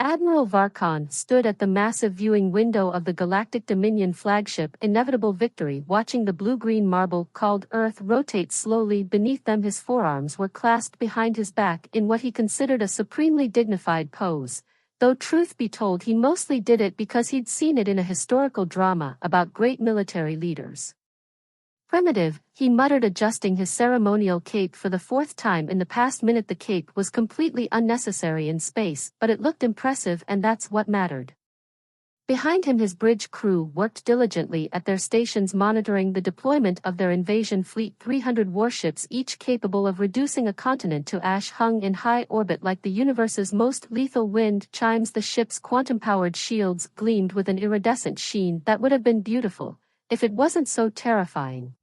Admiral Varkon stood at the massive viewing window of the Galactic Dominion flagship Inevitable Victory, watching the blue-green marble called Earth rotate slowly beneath them. His forearms were clasped behind his back in what he considered a supremely dignified pose, though truth be told he mostly did it because he'd seen it in a historical drama about great military leaders. Primitive, he muttered, adjusting his ceremonial cape for the fourth time in the past minute. The cape was completely unnecessary in space, but it looked impressive, and that's what mattered. Behind him, his bridge crew worked diligently at their stations, monitoring the deployment of their invasion fleet. 300 warships, each capable of reducing a continent to ash, hung in high orbit like the universe's most lethal wind chimes. The ship's quantum-powered shields gleamed with an iridescent sheen that would have been beautiful if it wasn't so terrifying.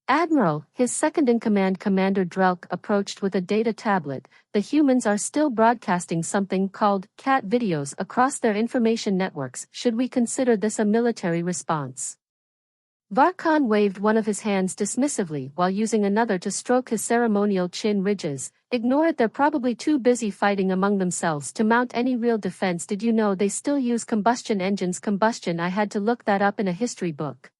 Admiral, his second-in-command, Commander Drelk, approached with a data tablet. The humans are still broadcasting something called cat videos across their information networks. Should we consider this a military response? Varkon waved one of his hands dismissively while using another to stroke his ceremonial chin ridges. Ignore it, they're probably too busy fighting among themselves to mount any real defense. Did you know they still use combustion engines? Combustion? I had to look that up in a history book.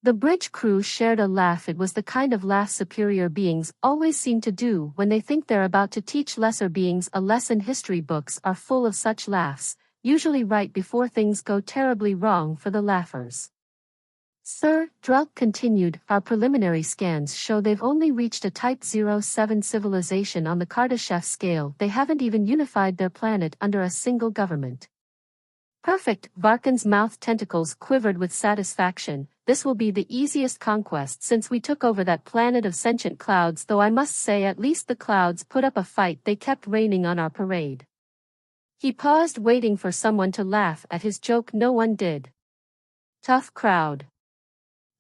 The bridge crew shared a laugh. It was the kind of laugh superior beings always seem to do when they think they're about to teach lesser beings a lesson. History books are full of such laughs, usually right before things go terribly wrong for the laughers. Sir, Drelk continued, our preliminary scans show they've only reached a Type 07 civilization on the Kardashev scale. They haven't even unified their planet under a single government. Perfect, Varkon's mouth tentacles quivered with satisfaction. This will be the easiest conquest since we took over that planet of sentient clouds, though I must say at least the clouds put up a fight. They kept raining on our parade. He paused, waiting for someone to laugh at his joke. No one did. Tough crowd.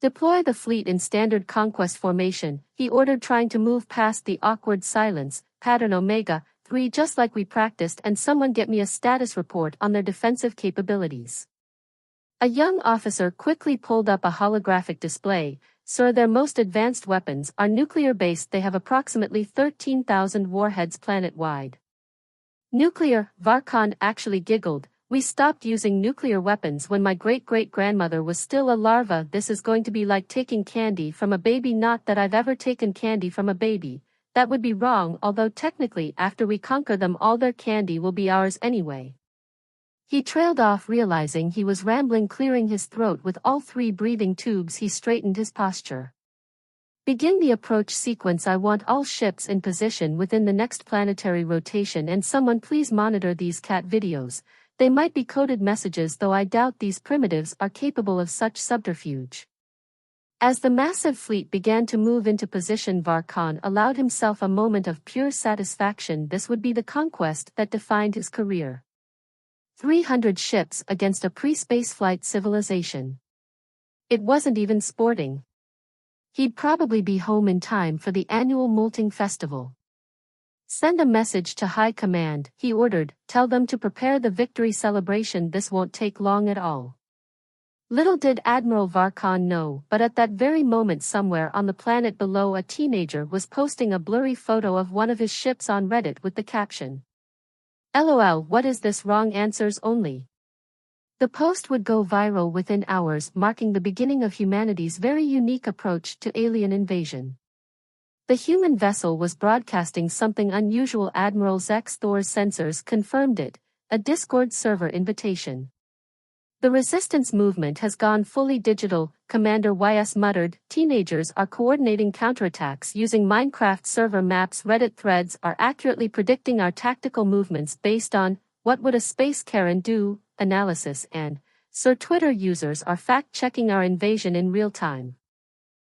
Deploy the fleet in standard conquest formation, he ordered, trying to move past the awkward silence. Pattern Omega 3, just like we practiced, and someone get me a status report on their defensive capabilities. A young officer quickly pulled up a holographic display. Sir, their most advanced weapons are nuclear-based. They have approximately 13,000 warheads planet-wide. Nuclear, Varkon actually giggled. We stopped using nuclear weapons when my great-great-grandmother was still a larva. This is going to be like taking candy from a baby. Not that I've ever taken candy from a baby. That would be wrong, although technically after we conquer them all their candy will be ours anyway. He trailed off, realizing he was rambling. Clearing his throat with all 3 breathing tubes, he straightened his posture. Begin the approach sequence. I want all ships in position within the next planetary rotation, and someone please monitor these cat videos. They might be coded messages, though I doubt these primitives are capable of such subterfuge. As the massive fleet began to move into position, Varkon allowed himself a moment of pure satisfaction. This would be the conquest that defined his career. 300 ships against a pre-spaceflight civilization. It wasn't even sporting. He'd probably be home in time for the annual molting festival. Send a message to High Command, he ordered. Tell them to prepare the victory celebration. This won't take long at all. Little did Admiral Varkon know, but at that very moment somewhere on the planet below, a teenager was posting a blurry photo of one of his ships on Reddit with the caption, LOL, what is this? Wrong answers only. The post would go viral within hours, marking the beginning of humanity's very unique approach to alien invasion. The human vessel was broadcasting something unusual. Admiral Zex Thor's sensors confirmed it, a Discord server invitation. The resistance movement has gone fully digital, Commander YS muttered. Teenagers are coordinating counterattacks using Minecraft server maps. Reddit threads are accurately predicting our tactical movements based on what would a space Karen do analysis, and Sir Twitter users are fact-checking our invasion in real time.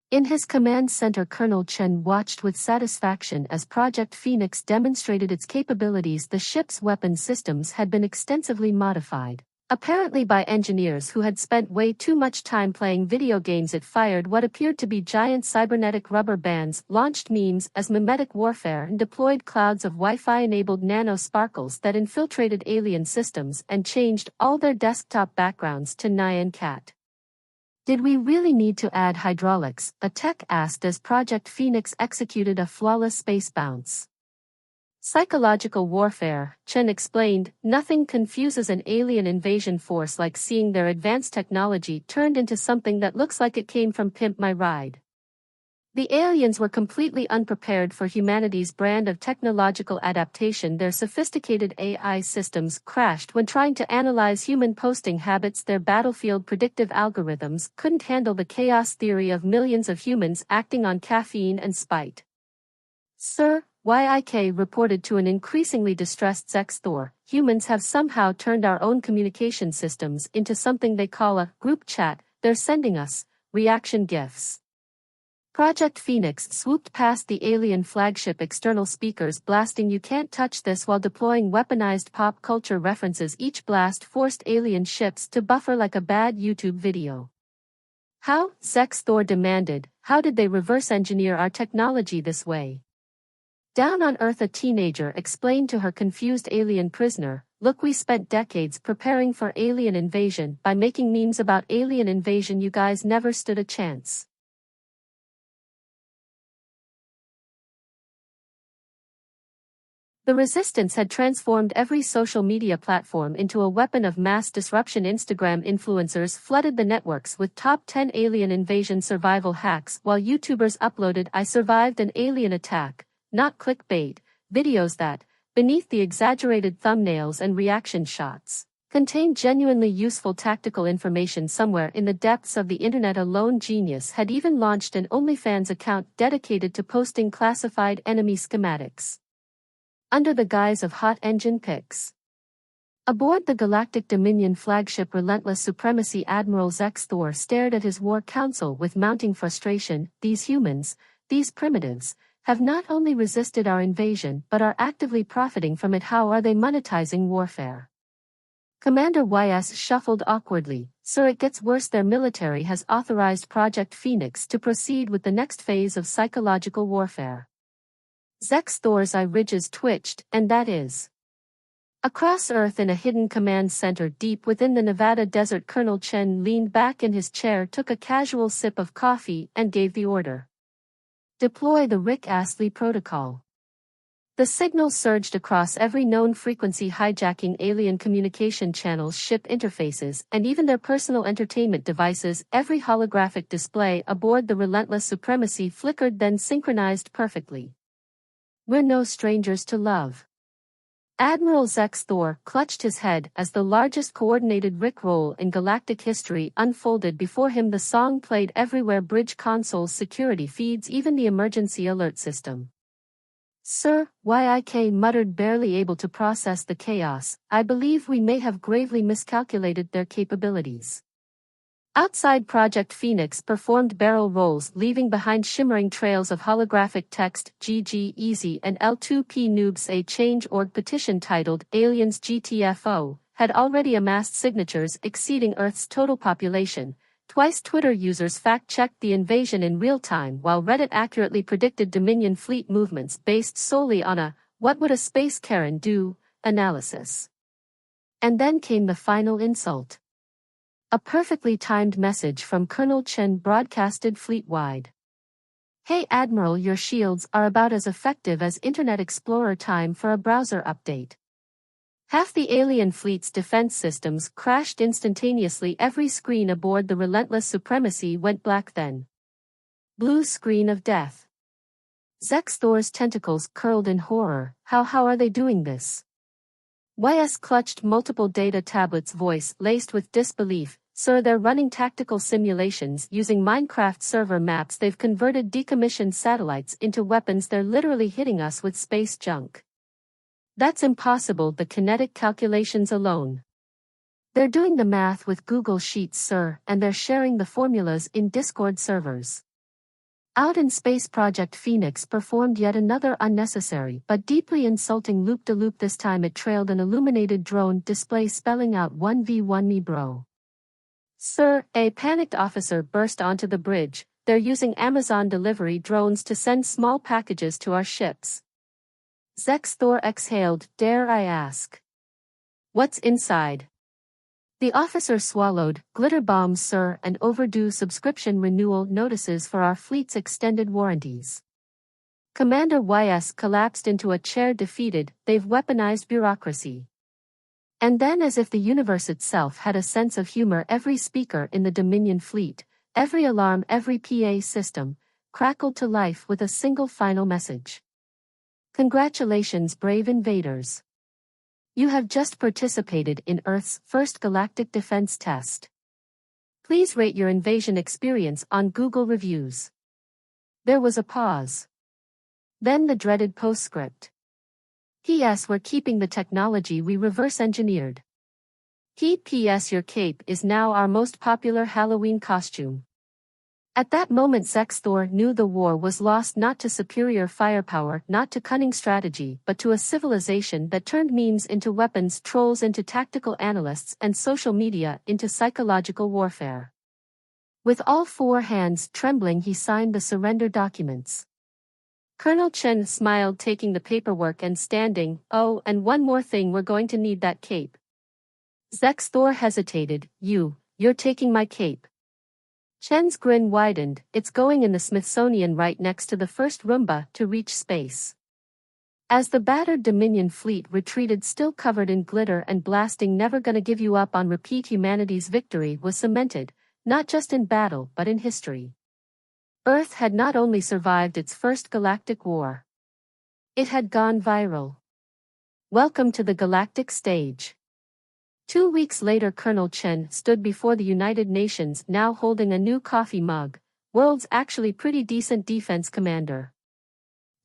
In his command center, Colonel Chen watched with satisfaction as Project Phoenix demonstrated its capabilities. The ship's weapon systems had been extensively modified, apparently by engineers who had spent way too much time playing video games. It fired what appeared to be giant cybernetic rubber bands, launched memes as mimetic warfare, and deployed clouds of Wi-Fi-enabled nano-sparkles that infiltrated alien systems and changed all their desktop backgrounds to Nyan Cat. Did we really need to add hydraulics? A tech asked as Project Phoenix executed a flawless space bounce. Psychological warfare, Chen explained. Nothing confuses an alien invasion force like seeing their advanced technology turned into something that looks like it came from Pimp My Ride. The aliens were completely unprepared for humanity's brand of technological adaptation. Their sophisticated AI systems crashed when trying to analyze human posting habits. Their battlefield predictive algorithms couldn't handle the chaos theory of millions of humans acting on caffeine and spite. Sir, YIK reported to an increasingly distressed Zex Thor, humans have somehow turned our own communication systems into something they call a group chat. They're sending us reaction GIFs. Project Phoenix swooped past the alien flagship, external speakers blasting "You can't touch this" while deploying weaponized pop culture references. Each blast forced alien ships to buffer like a bad YouTube video. How? Zex Thor demanded. How did they reverse engineer our technology this way? Down on Earth, a teenager explained to her confused alien prisoner, "Look, we spent decades preparing for alien invasion. By making memes about alien invasion, you guys never stood a chance." The resistance had transformed every social media platform into a weapon of mass disruption. Instagram influencers flooded the networks with top 10 alien invasion survival hacks, while YouTubers uploaded "I survived an alien attack, not clickbait" videos that, beneath the exaggerated thumbnails and reaction shots, contained genuinely useful tactical information. Somewhere in the depths of the internet, a lone genius had even launched an OnlyFans account dedicated to posting classified enemy schematics under the guise of hot engine pics. Aboard the Galactic Dominion flagship Relentless Supremacy, Admiral Zex Thor stared at his war council with mounting frustration. These humans, these primitives, have not only resisted our invasion but are actively profiting from it. How are they monetizing warfare? Commander YS shuffled awkwardly. Sir, it gets worse. Their military has authorized Project Phoenix to proceed with the next phase of psychological warfare. Zex Thor's eye ridges twitched, and that is. Across Earth, in a hidden command center deep within the Nevada desert, Colonel Chen leaned back in his chair, took a casual sip of coffee, and gave the order. Deploy the Rick Astley protocol. The signal surged across every known frequency, hijacking alien communication channels, ship interfaces, and even their personal entertainment devices. Every holographic display aboard the Relentless Supremacy flickered, then synchronized perfectly. We're no strangers to love. Admiral Zex Thor clutched his head as the largest coordinated rickroll in galactic history unfolded before him. The song played everywhere: bridge consoles, security feeds, even the emergency alert system. Sir, YIK muttered, barely able to process the chaos, I believe we may have gravely miscalculated their capabilities. Outside, Project Phoenix performed barrel rolls, leaving behind shimmering trails of holographic text. GG Easy and L2P Noobs. A change.org petition titled Aliens GTFO had already amassed signatures exceeding Earth's total population. Twice Twitter users fact-checked the invasion in real time, while Reddit accurately predicted Dominion fleet movements based solely on a "what would a space Karen do" analysis. And then came the final insult. A perfectly timed message from Colonel Chen broadcasted fleet-wide. Hey Admiral, your shields are about as effective as Internet Explorer. Time for a browser update. Half the alien fleet's defense systems crashed instantaneously. Every screen aboard the Relentless Supremacy went black, then blue screen of death. Zex Thor's tentacles curled in horror. How are they doing this? YS clutched multiple data tablets, voice laced with disbelief. Sir, they're running tactical simulations using Minecraft server maps. They've converted decommissioned satellites into weapons. They're literally hitting us with space junk. That's impossible, the kinetic calculations alone. They're doing the math with Google Sheets, sir, and they're sharing the formulas in Discord servers. Out in space, Project Phoenix performed yet another unnecessary but deeply insulting loop-de-loop. This time it trailed an illuminated drone display spelling out 1v1 me bro. Sir, a panicked officer burst onto the bridge. They're using Amazon delivery drones to send small packages to our ships. Zex Thor exhaled. Dare I ask? What's inside? The officer swallowed. Glitter bombs, sir, and overdue subscription renewal notices for our fleet's extended warranties. Commander YS collapsed into a chair defeated, they've weaponized bureaucracy. And then as if the universe itself had a sense of humor, every speaker in the Dominion fleet, every alarm, every PA system, crackled to life with a single final message. Congratulations, brave invaders. You have just participated in Earth's first galactic defense test. Please rate your invasion experience on Google Reviews. There was a pause. Then the dreaded postscript. P.S. We're keeping the technology we reverse-engineered. P.S. Your cape is now our most popular Halloween costume. At that moment Zexthor knew the war was lost, not to superior firepower, not to cunning strategy, but to a civilization that turned memes into weapons, trolls into tactical analysts, and social media into psychological warfare. With all four hands trembling, he signed the surrender documents. Colonel Chen smiled, taking the paperwork and standing. Oh, and one more thing, we're going to need that cape. Zexthor hesitated. You're taking my cape. Chen's grin widened. It's going in the Smithsonian right next to the first Roomba to reach space. As the battered Dominion fleet retreated, still covered in glitter and blasting, never gonna give you up on repeat, humanity's victory was cemented, not just in battle but in history. Earth had not only survived its first galactic war. It had gone viral. Welcome to the galactic stage. 2 weeks later, Colonel Chen stood before the United Nations, now holding a new coffee mug. World's actually pretty decent defense commander.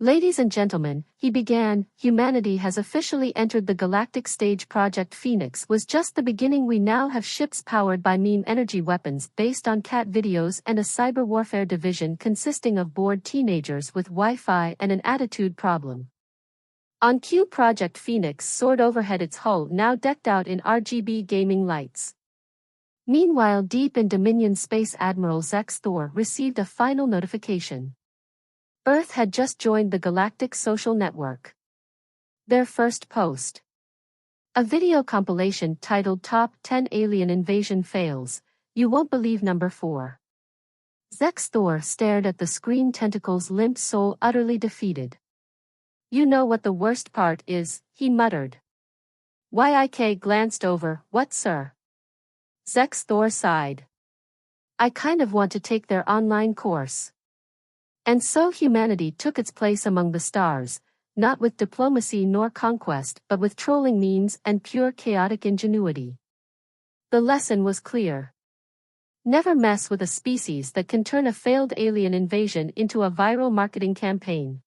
Ladies and gentlemen, he began, humanity has officially entered the galactic stage. Project Phoenix was just the beginning. We now have ships powered by meme energy weapons based on cat videos and a cyber warfare division consisting of bored teenagers with Wi-Fi and an attitude problem. On cue, Project Phoenix soared overhead, its hull now decked out in RGB gaming lights. Meanwhile, deep in Dominion space, Admiral Zexthor received a final notification. Earth had just joined the Galactic Social Network. Their first post. A video compilation titled Top 10 Alien Invasion Fails. You won't believe number 4. Zexthor stared at the screen, tentacles limp, soul utterly defeated. You know what the worst part is, he muttered. Yik glanced over. What, sir? Zexthor sighed. I kind of want to take their online course. And so humanity took its place among the stars, not with diplomacy nor conquest, but with trolling memes and pure chaotic ingenuity. The lesson was clear. Never mess with a species that can turn a failed alien invasion into a viral marketing campaign.